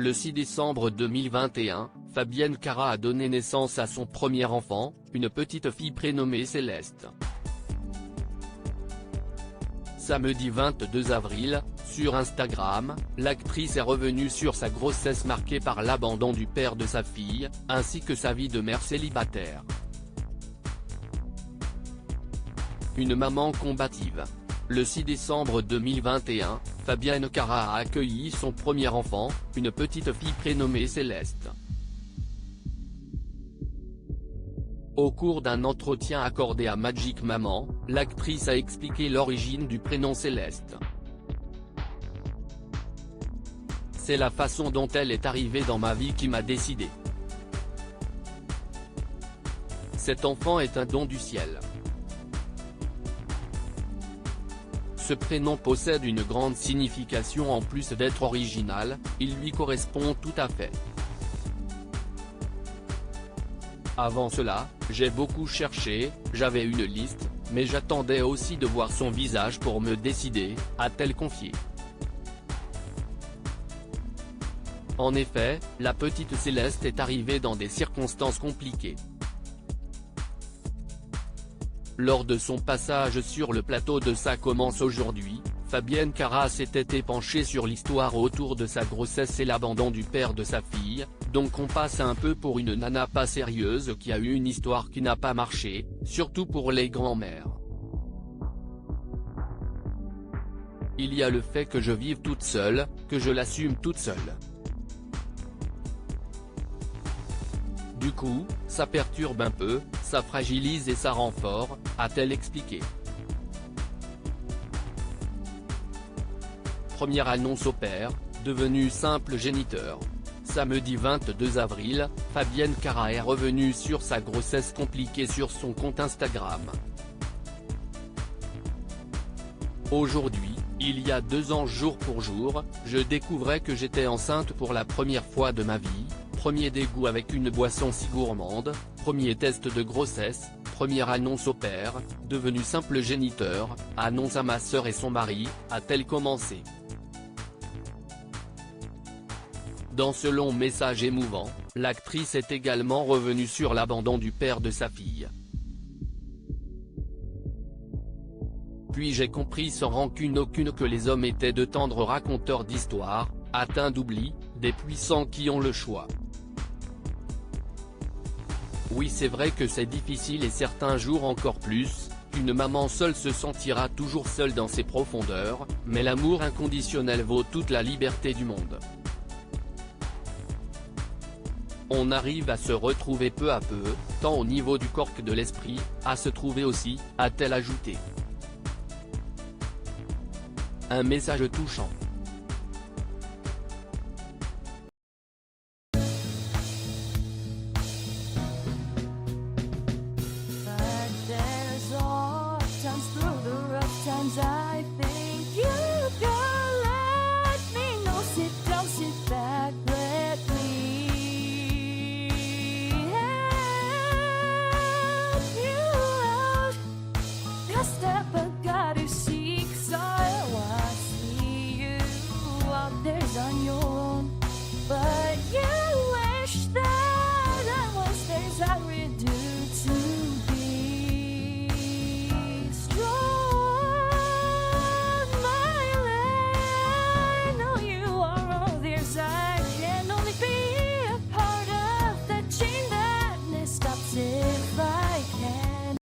Le 6 décembre 2021, Fabienne Cara a donné naissance à son premier enfant, une petite fille prénommée Céleste. Samedi 22 avril, sur Instagram, l'actrice est revenue sur sa grossesse marquée par l'abandon du père de sa fille, ainsi que sa vie de mère célibataire. Une maman combative. Le 6 décembre 2021, Fabienne Cara a accueilli son premier enfant, une petite fille prénommée Céleste. Au cours d'un entretien accordé à Magic Maman, l'actrice a expliqué l'origine du prénom Céleste. C'est la façon dont elle est arrivée dans ma vie qui m'a décidé. Cet enfant est un don du ciel. Ce prénom possède une grande signification en plus d'être original, il lui correspond tout à fait. Avant cela, j'ai beaucoup cherché, j'avais une liste, mais j'attendais aussi de voir son visage pour me décider, a-t-elle confié. En effet, la petite Céleste est arrivée dans des circonstances compliquées. Lors de son passage sur le plateau de Ça commence aujourd'hui, Fabienne Cara s'était penchée sur l'histoire autour de sa grossesse et l'abandon du père de sa fille, donc on passe un peu pour une nana pas sérieuse qui a eu une histoire qui n'a pas marché, surtout pour les grands-mères. Il y a le fait que je vive toute seule, que je l'assume toute seule. Du coup, ça perturbe un peu, ça fragilise et ça rend fort, a-t-elle expliqué. Première annonce au père, devenu simple géniteur. Samedi 22 avril, Fabienne Cara est revenue sur sa grossesse compliquée sur son compte Instagram. Aujourd'hui, il y a 2 ans jour pour jour, je découvrais que j'étais enceinte pour la première fois de ma vie, premier dégoût avec une boisson si gourmande, premier test de grossesse, première annonce au père, devenu simple géniteur, annonce à ma sœur et son mari, a-t-elle commencé. Dans ce long message émouvant, l'actrice est également revenue sur l'abandon du père de sa fille. Puis j'ai compris sans rancune aucune que les hommes étaient de tendres raconteurs d'histoires, atteints d'oubli, des puissants qui ont le choix. Oui, c'est vrai que c'est difficile et certains jours encore plus, qu'une maman seule se sentira toujours seule dans ses profondeurs, mais l'amour inconditionnel vaut toute la liberté du monde. On arrive à se retrouver peu à peu, tant au niveau du corps que de l'esprit, à se trouver aussi, a-t-elle ajouté. Un message touchant.